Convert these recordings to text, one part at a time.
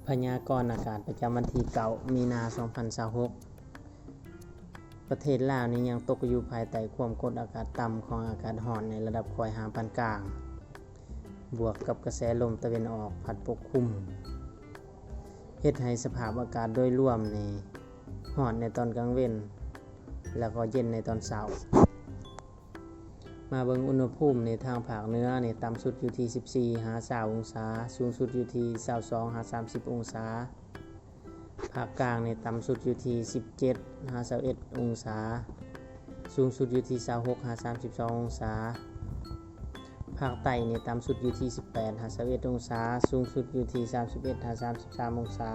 พยากรณ์อากาศประจำวันที่9 มีนาคม 2026 ประเทศลาวนี้ยังตกอยู่ภายใต้ความกดอากาศต่ำของอากาศร้อนในระดับค่อยหางปานกลางบวกกับกระแสลมตะวันออกพัดปกคลุมเฮ็ดให้สภาพอากาศโดยรวมนี่ร้อนในตอนกลางเว้นแล้วก็เย็นในตอนเช้ามาเบิ่งอุณหภูมิในทางภาคเหนือนี่ต่ำสุดอยู่ที่ 14-20 องศาสูงสุดอยู่ที่ 22-30 องศาภาคกลางนี่ต่ำสุดอยู่ที่ 17-21 องศาสูงสุดอยู่ที่ 26-32 องศาภาคใต้นี่ต่ำสุดอยู่ที่ 18-21 องศาสูงสุดอยู่ที่ 31-33 องศา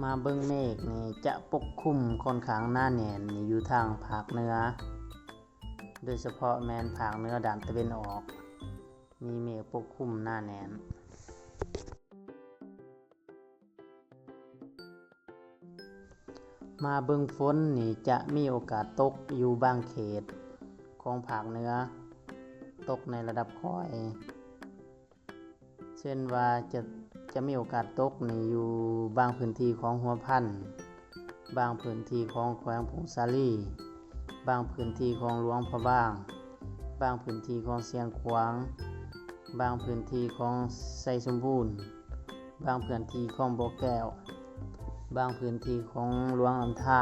มาเบิ่งเมฆนี่จะปกคลุมค่อนข้างหนาแน่นนี่อยู่ทางภาคเหนือโดยเฉพาะแม่นภาคเหนือด้านตะวันออกมีเมฆปกคลุมหนาแน่นมาเบิ่งฝนนี่จะมีโอกาสตกอยู่บางเขตของภาคเหนือตกในระดับค่อยเช่นว่าจะมีโอกาสตกนี่อยู่บางพื้นที่ของหัวพันบางพื้นที่ของแขวงพงสาลีบางพื้นที่ของหลวงพระบางบางพื้นที่ของเสียงขวางบางพื้นที่ของไสสมบูรณ์บางพื้นที่ของบ่อแก้วบางพื้นที่ของหลวงลำท่า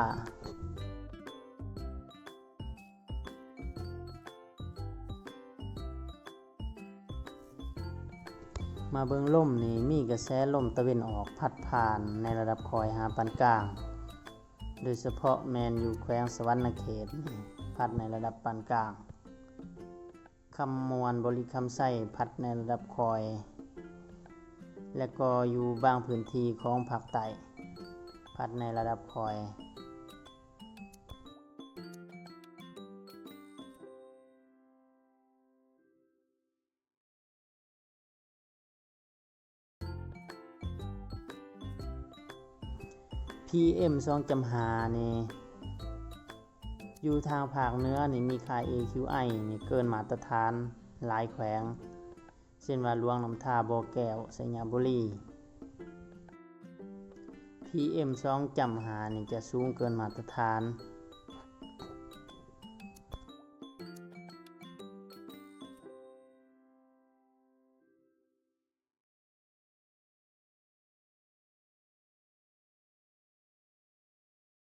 มาเบิ่งลมนี่มีกระแสลมตะวันออกพัดผ่านในระดับค่อยหางปานกลางโดยเฉพาะแม่นอยู่แขวงสะหวรรณเขตพัดในระดับปานกลางคำมวลบริคำไส้พัดในระดับคอยและก็อยู่บางพื้นที่ของภาคใต้พัดในระดับคอยPM 2.5 นี่อยู่ทางภาคเหนือนี่มีค่า AQI นี่เกินมาตรฐานหลายแขวงเช่นว่าหลวงน้ำท่าบ่อแก้วไสยบุรี PM 2.5 นี่จะสูงเกินมาตรฐาน